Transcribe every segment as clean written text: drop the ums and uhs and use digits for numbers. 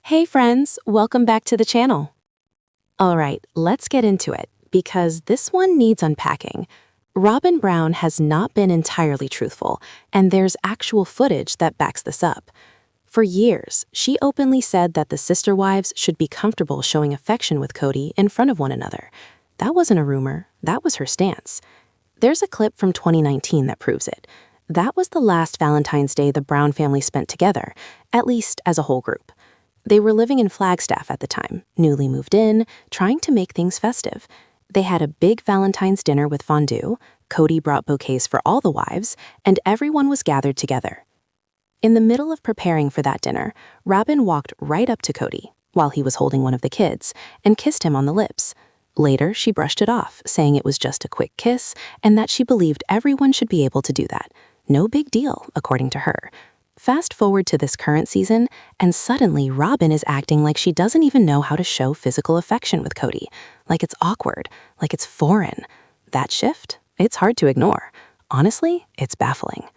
Hey friends, welcome back to the channel. Alright, let's get into it, because this one needs unpacking. Robyn Brown has not been entirely truthful, and there's actual footage that backs this up. For years, she openly said that the sister wives should be comfortable showing affection with Kody in front of one another. That wasn't a rumor, that was her stance. There's a clip from 2019 that proves it. That was the last Valentine's Day the Brown family spent together, at least as a whole group. They were living in Flagstaff at the time, newly moved in, trying to make things festive. They had a big Valentine's dinner with fondue, Kody brought bouquets for all the wives, and everyone was gathered together. In the middle of preparing for that dinner, Robyn walked right up to Kody, while he was holding one of the kids, and kissed him on the lips. Later, she brushed it off, saying it was just a quick kiss, and that she believed everyone should be able to do that. No big deal, according to her. Fast forward to this current season, and suddenly Robyn is acting like she doesn't even know how to show physical affection with Kody. Like it's awkward, like it's foreign. That shift? It's hard to ignore. Honestly, it's baffling.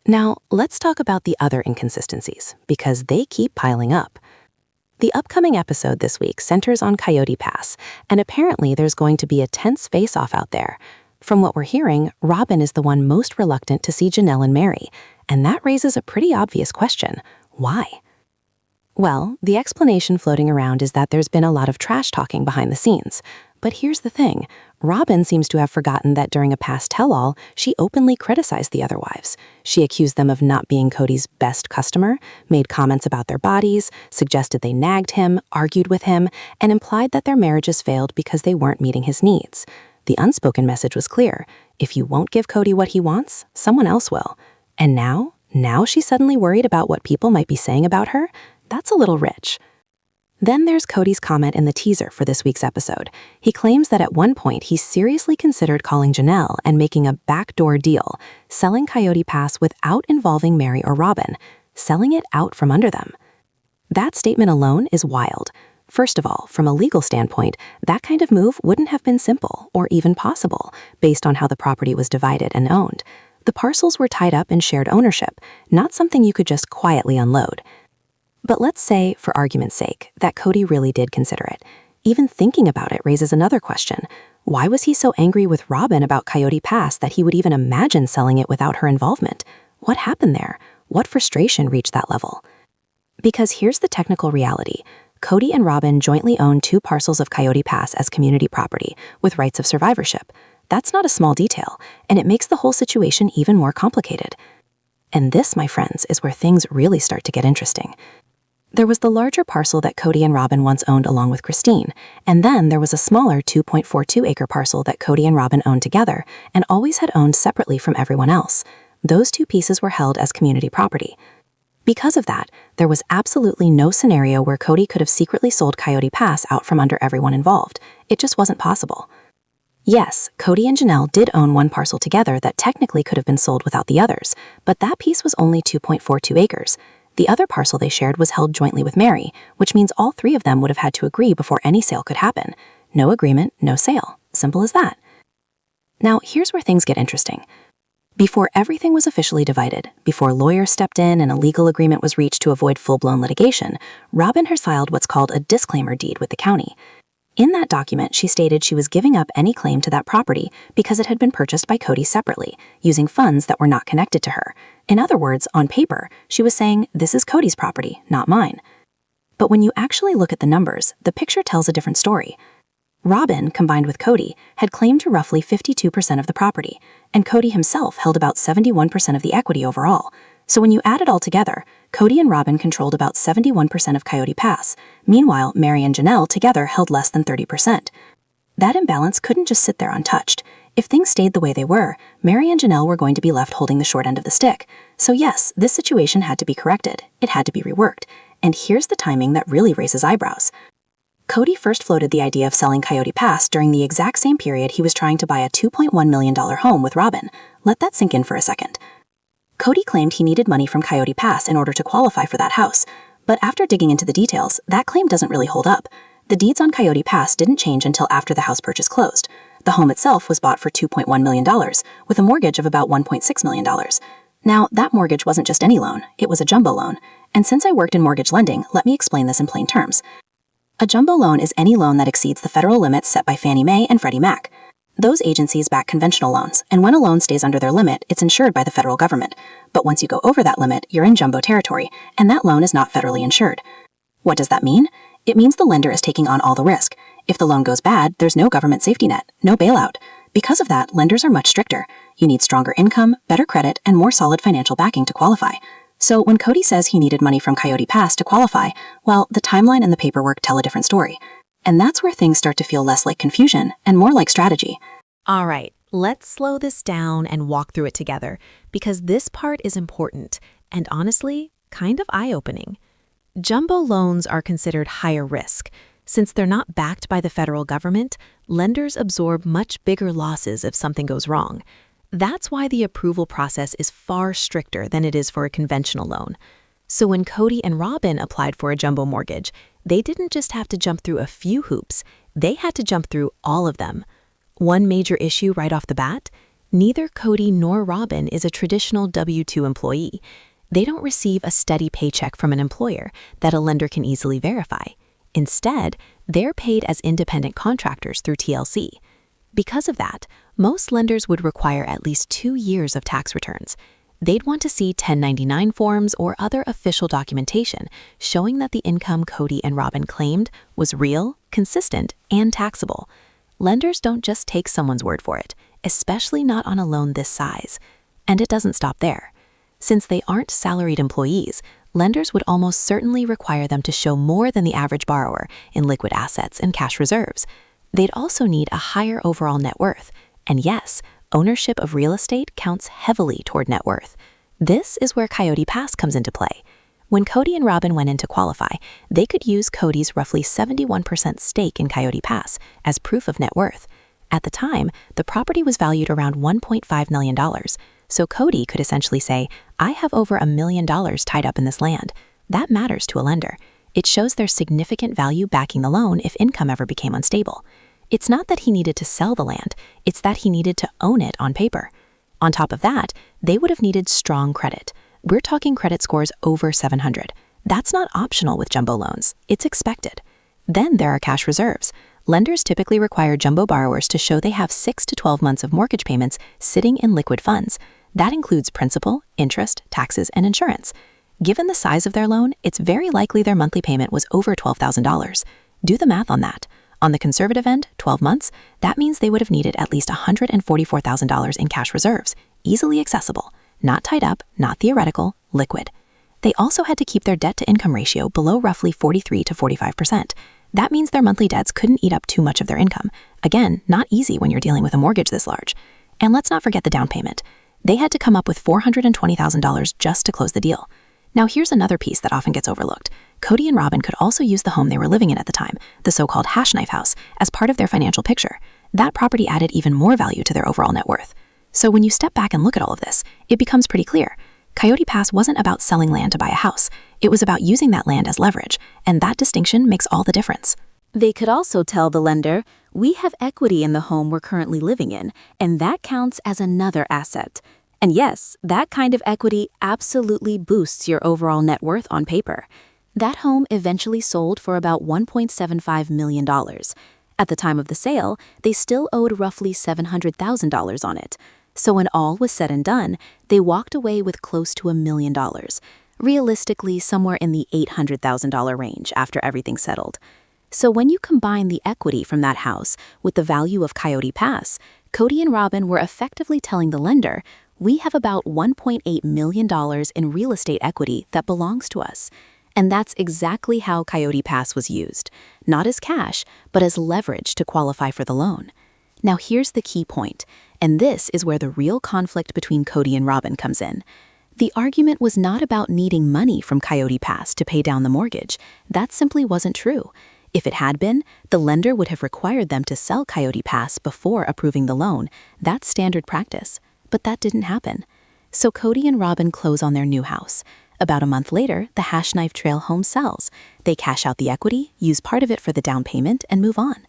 Now, let's talk about the other inconsistencies, because they keep piling up. The upcoming episode this week centers on Coyote Pass, and apparently there's going to be a tense face-off out there. From what we're hearing, Robyn is the one most reluctant to see Janelle and Meri, and that raises a pretty obvious question. Why? Well, the explanation floating around is that there's been a lot of trash talking behind the scenes. But here's the thing. Robyn seems to have forgotten that during a past tell-all, she openly criticized the other wives. She accused them of not being Kody's best customer, made comments about their bodies, suggested they nagged him, argued with him, and implied that their marriages failed because they weren't meeting his needs. The unspoken message was clear. If you won't give Kody what he wants, someone else will. And now she's suddenly worried about what people might be saying about her? That's a little rich. Then there's Kody's comment in the teaser for this week's episode. He claims that at one point he seriously considered calling Janelle and making a backdoor deal, selling Coyote Pass without involving Meri or Robyn, selling it out from under them. That statement alone is wild. First of all, from a legal standpoint, that kind of move wouldn't have been simple or even possible based on how the property was divided and owned. The parcels were tied up in shared ownership, not something you could just quietly unload. But let's say, for argument's sake, that Kody really did consider it. Even thinking about it raises another question. Why was he so angry with Robyn about Coyote Pass that he would even imagine selling it without her involvement? What happened there? What frustration reached that level? Because here's the technical reality. Kody and Robyn jointly own 2 parcels of Coyote Pass as community property, with rights of survivorship. That's not a small detail, and it makes the whole situation even more complicated. And this, my friends, is where things really start to get interesting. There was the larger parcel that Kody and Robyn once owned along with Christine, and then there was a smaller 2.42-acre parcel that Kody and Robyn owned together and always had owned separately from everyone else. Those 2 pieces were held as community property. Because of that, there was absolutely no scenario where Kody could have secretly sold Coyote Pass out from under everyone involved. It just wasn't possible. Yes, Kody and Janelle did own one parcel together that technically could have been sold without the others, but that piece was only 2.42 acres. The other parcel they shared was held jointly with Meri, which means all 3 of them would have had to agree before any sale could happen. No agreement, no sale. Simple as that. Now, here's where things get interesting. Before everything was officially divided, before lawyers stepped in and a legal agreement was reached to avoid full-blown litigation, Robyn has filed what's called a disclaimer deed with the county. In that document, she stated she was giving up any claim to that property because it had been purchased by Kody separately, using funds that were not connected to her. In other words, on paper, she was saying, this is Kody's property, not mine. But when you actually look at the numbers, the picture tells a different story. Robyn, combined with Kody, had claimed to roughly 52% of the property, and Kody himself held about 71% of the equity overall. So when you add it all together, Kody and Robyn controlled about 71% of Coyote Pass. Meanwhile, Meri and Janelle together held less than 30%. That imbalance couldn't just sit there untouched. If things stayed the way they were, Meri and Janelle were going to be left holding the short end of the stick. So yes, this situation had to be corrected. It had to be reworked. And here's the timing that really raises eyebrows. Kody first floated the idea of selling Coyote Pass during the exact same period he was trying to buy a $2.1 million home with Robyn. Let that sink in for a second. Kody claimed he needed money from Coyote Pass in order to qualify for that house, but after digging into the details, that claim doesn't really hold up. The deeds on Coyote Pass didn't change until after the house purchase closed. The home itself was bought for $2.1 million, with a mortgage of about $1.6 million. Now, that mortgage wasn't just any loan, it was a jumbo loan. And since I worked in mortgage lending, let me explain this in plain terms. A jumbo loan is any loan that exceeds the federal limits set by Fannie Mae and Freddie Mac. Those agencies back conventional loans, and when a loan stays under their limit, it's insured by the federal government. But once you go over that limit, you're in jumbo territory, and that loan is not federally insured. What does that mean? It means the lender is taking on all the risk. If the loan goes bad, there's no government safety net, no bailout. Because of that, lenders are much stricter. You need stronger income, better credit, and more solid financial backing to qualify. So when Kody says he needed money from Coyote Pass to qualify, well, the timeline and the paperwork tell a different story. And that's where things start to feel less like confusion and more like strategy. All right, let's slow this down and walk through it together, because this part is important and honestly, kind of eye-opening. Jumbo loans are considered higher risk. Since they're not backed by the federal government, lenders absorb much bigger losses if something goes wrong. That's why the approval process is far stricter than it is for a conventional loan. So when Kody and Robyn applied for a jumbo mortgage, they didn't just have to jump through a few hoops, they had to jump through all of them. One major issue right off the bat, neither Kody nor Robyn is a traditional W-2 employee. They don't receive a steady paycheck from an employer that a lender can easily verify. Instead, they're paid as independent contractors through TLC. Because of that, most lenders would require at least 2 years of tax returns. They'd want to see 1099 forms or other official documentation showing that the income Kody and Robyn claimed was real, consistent, and taxable. Lenders don't just take someone's word for it, especially not on a loan this size. And it doesn't stop there. Since they aren't salaried employees, lenders would almost certainly require them to show more than the average borrower in liquid assets and cash reserves. They'd also need a higher overall net worth. And yes, ownership of real estate counts heavily toward net worth. This is where Coyote Pass comes into play. When Kody and Robyn went in to qualify, they could use Kody's roughly 71% stake in Coyote Pass as proof of net worth. At the time, the property was valued around $1.5 million, so Kody could essentially say, I have over $1 million tied up in this land. That matters to a lender. It shows there's significant value backing the loan if income ever became unstable. It's not that he needed to sell the land, it's that he needed to own it on paper. On top of that, they would have needed strong credit. We're talking credit scores over 700. That's not optional with jumbo loans, it's expected. Then there are cash reserves. Lenders typically require jumbo borrowers to show they have 6 to 12 months of mortgage payments sitting in liquid funds. That includes principal, interest, taxes, and insurance. Given the size of their loan, it's very likely their monthly payment was over $12,000. Do the math on that. On the conservative end, 12 months, that means they would have needed at least $144,000 in cash reserves, easily accessible, not tied up, not theoretical, liquid. They also had to keep their debt-to-income ratio below roughly 43 to 45%. That means their monthly debts couldn't eat up too much of their income. Again, not easy when you're dealing with a mortgage this large. And let's not forget the down payment. They had to come up with $420,000 just to close the deal. Now here's another piece that often gets overlooked. Kody and Robyn could also use the home they were living in at the time, the so-called hash knife house, as part of their financial picture. That property added even more value to their overall net worth. So when you step back and look at all of this, it becomes pretty clear. Coyote Pass wasn't about selling land to buy a house. It was about using that land as leverage, and that distinction makes all the difference. They could also tell the lender, we have equity in the home we're currently living in, and that counts as another asset. And yes, that kind of equity absolutely boosts your overall net worth on paper. That home eventually sold for about $1.75 million. At the time of the sale, they still owed roughly $700,000 on it. So when all was said and done, they walked away with close to $1 million. Realistically, somewhere in the $800,000 range after everything settled. So when you combine the equity from that house with the value of Coyote Pass, Kody and Robyn were effectively telling the lender, we have about $1.8 million in real estate equity that belongs to us. And that's exactly how Coyote Pass was used, not as cash, but as leverage to qualify for the loan. Now here's the key point, and this is where the real conflict between Kody and Robyn comes in. The argument was not about needing money from Coyote Pass to pay down the mortgage. That simply wasn't true. If it had been, the lender would have required them to sell Coyote Pass before approving the loan. That's standard practice. But that didn't happen. So Kody and Robyn close on their new house. About a month later, the Hash Knife Trail home sells. They cash out the equity, use part of it for the down payment, and move on.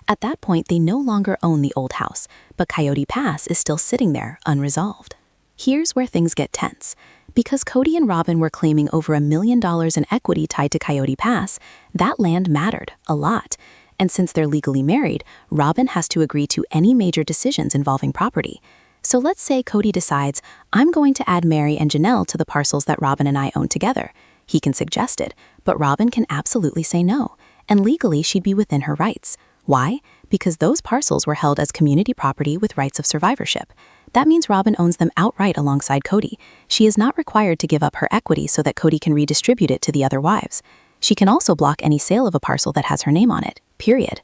At that point, they no longer own the old house, but Coyote Pass is still sitting there, unresolved. Here's where things get tense. Because Kody and Robyn were claiming over $1 million in equity tied to Coyote Pass, that land mattered a lot. And since they're legally married, Robyn has to agree to any major decisions involving property. So let's say Kody decides, I'm going to add Meri and Janelle to the parcels that Robyn and I own together. He can suggest it, but Robyn can absolutely say no. And legally, she'd be within her rights. Why? Because those parcels were held as community property with rights of survivorship. That means Robyn owns them outright alongside Kody. She is not required to give up her equity so that Kody can redistribute it to the other wives. She can also block any sale of a parcel that has her name on it, period.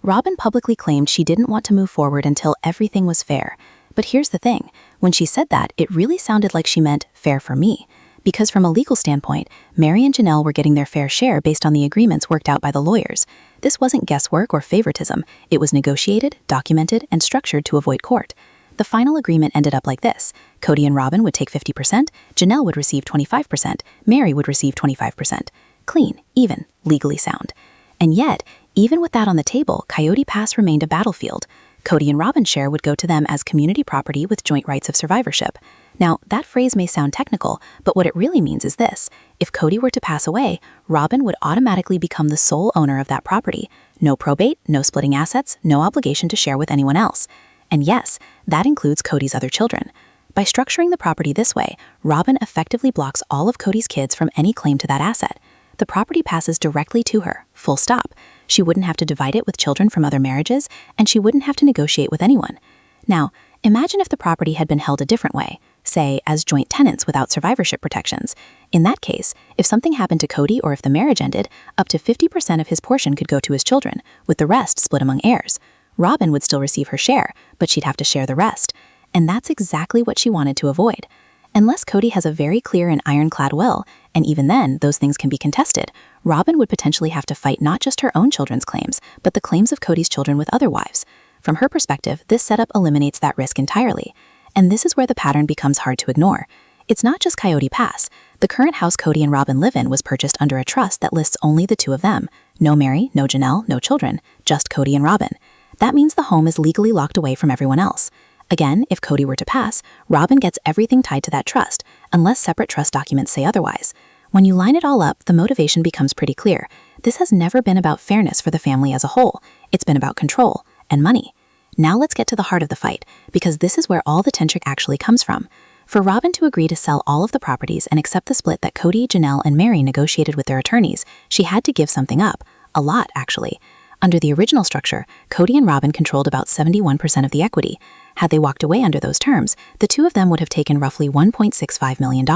Robyn publicly claimed she didn't want to move forward until everything was fair. But here's the thing, when she said that, it really sounded like she meant fair for me. Because from a legal standpoint, Meri and Janelle were getting their fair share based on the agreements worked out by the lawyers. This wasn't guesswork or favoritism. It was negotiated, documented, and structured to avoid court. The final agreement ended up like this. Kody and Robyn would take 50%, Janelle would receive 25%, Meri would receive 25%. Clean, even, legally sound. And yet, even with that on the table, Coyote Pass remained a battlefield. Kody and Robyn's share would go to them as community property with joint rights of survivorship. Now, that phrase may sound technical, but what it really means is this. If Kody were to pass away, Robyn would automatically become the sole owner of that property. No probate, no splitting assets, no obligation to share with anyone else. And yes, that includes Kody's other children. By structuring the property this way, Robyn effectively blocks all of Kody's kids from any claim to that asset. The property passes directly to her, full stop. She wouldn't have to divide it with children from other marriages, and she wouldn't have to negotiate with anyone. Now, imagine if the property had been held a different way, say, as joint tenants without survivorship protections. In that case, if something happened to Kody or if the marriage ended, up to 50% of his portion could go to his children, with the rest split among heirs. Robyn would still receive her share, but she'd have to share the rest. And that's exactly what she wanted to avoid. Unless Kody has a very clear and ironclad will, and even then, those things can be contested, Robyn would potentially have to fight not just her own children's claims, but the claims of Kody's children with other wives. From her perspective, this setup eliminates that risk entirely. And this is where the pattern becomes hard to ignore. It's not just Coyote Pass. The current house Kody and Robyn live in was purchased under a trust that lists only the two of them. No Meri, no Janelle, no children, just Kody and Robyn. That means the home is legally locked away from everyone else. Again, if Kody were to pass, Robyn gets everything tied to that trust, unless separate trust documents say otherwise. When you line it all up, the motivation becomes pretty clear. This has never been about fairness for the family as a whole. It's been about control and money. Now let's get to the heart of the fight, because this is where all the tension actually comes from. For Robyn to agree to sell all of the properties and accept the split that Kody, Janelle, and Meri negotiated with their attorneys, she had to give something up. A lot, actually. Under the original structure, Kody and Robyn controlled about 71% of the equity. Had they walked away under those terms, the two of them would have taken roughly $1.65 million.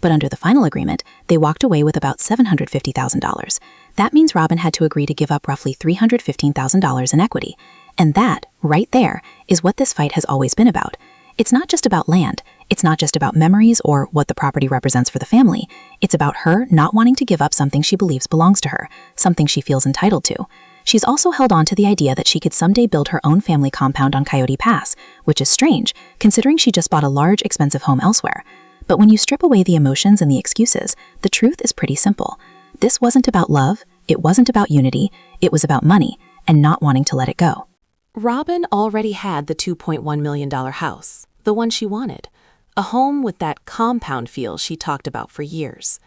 But under the final agreement, they walked away with about $750,000. That means Robyn had to agree to give up roughly $315,000 in equity. And that, right there, is what this fight has always been about. It's not just about land. It's not just about memories or what the property represents for the family. It's about her not wanting to give up something she believes belongs to her, something she feels entitled to. She's also held on to the idea that she could someday build her own family compound on Coyote Pass, which is strange, considering she just bought a large, expensive home elsewhere. But when you strip away the emotions and the excuses, the truth is pretty simple. This wasn't about love, it wasn't about unity, it was about money, and not wanting to let it go. Robyn already had the $2.1 million house, the one she wanted, a home with that compound feel she talked about for years.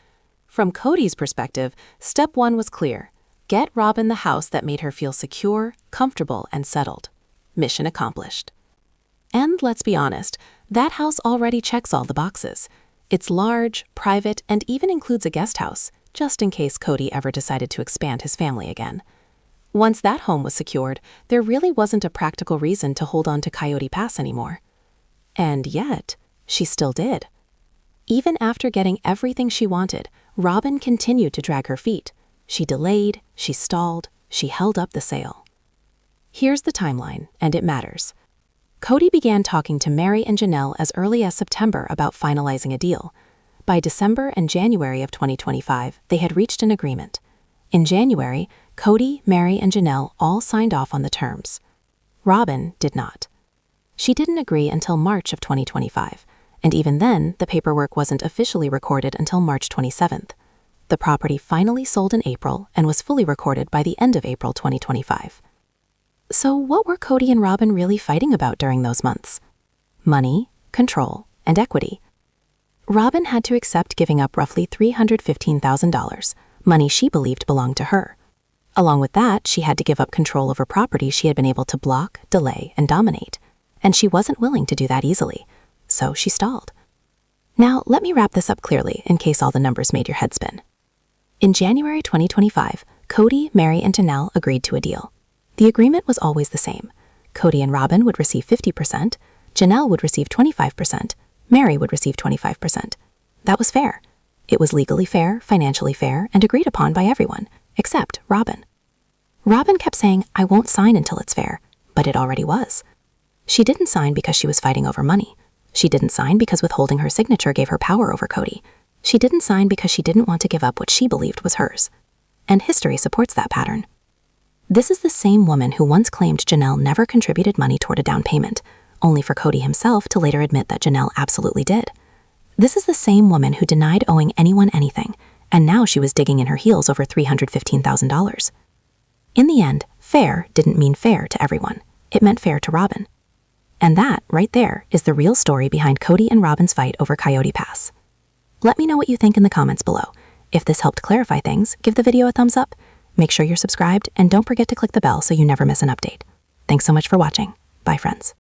From Kody's perspective, step one was clear. Get Robyn the house that made her feel secure, comfortable, and settled. Mission accomplished. And let's be honest, that house already checks all the boxes. It's large, private, and even includes a guest house, just in case Kody ever decided to expand his family again. Once that home was secured, there really wasn't a practical reason to hold on to Coyote Pass anymore. And yet, she still did. Even after getting everything she wanted, Robyn continued to drag her feet. She delayed, she stalled, she held up the sale. Here's the timeline, and it matters. Kody began talking to Meri and Janelle as early as September about finalizing a deal. By December and January of 2025, they had reached an agreement. In January, Kody, Meri, and Janelle all signed off on the terms. Robyn did not. She didn't agree until March of 2025, and even then, the paperwork wasn't officially recorded until March 27th. The property finally sold in April and was fully recorded by the end of April 2025. So what were Kody and Robyn really fighting about during those months? Money, control, and equity. Robyn had to accept giving up roughly $315,000, money she believed belonged to her. Along with that, she had to give up control over property she had been able to block, delay, and dominate. And she wasn't willing to do that easily, so she stalled. Now, let me wrap this up clearly in case all the numbers made your head spin. In January 2025, Kody, Meri, and Janelle agreed to a deal. The agreement was always the same. Kody and Robyn would receive 50%, Janelle would receive 25%, Meri would receive 25%. That was fair. It was legally fair, financially fair, and agreed upon by everyone, except Robyn. Robyn kept saying, "I won't sign until it's fair," but it already was. She didn't sign because she was fighting over money. She didn't sign because withholding her signature gave her power over Kody. She didn't sign because she didn't want to give up what she believed was hers. And history supports that pattern. This is the same woman who once claimed Janelle never contributed money toward a down payment, only for Kody himself to later admit that Janelle absolutely did. This is the same woman who denied owing anyone anything, and now she was digging in her heels over $315,000. In the end, fair didn't mean fair to everyone. It meant fair to Robyn. And that, right there, is the real story behind Kody and Robyn's fight over Coyote Pass. Let me know what you think in the comments below. If this helped clarify things, give the video a thumbs up. Make sure you're subscribed, and don't forget to click the bell so you never miss an update. Thanks so much for watching. Bye, friends.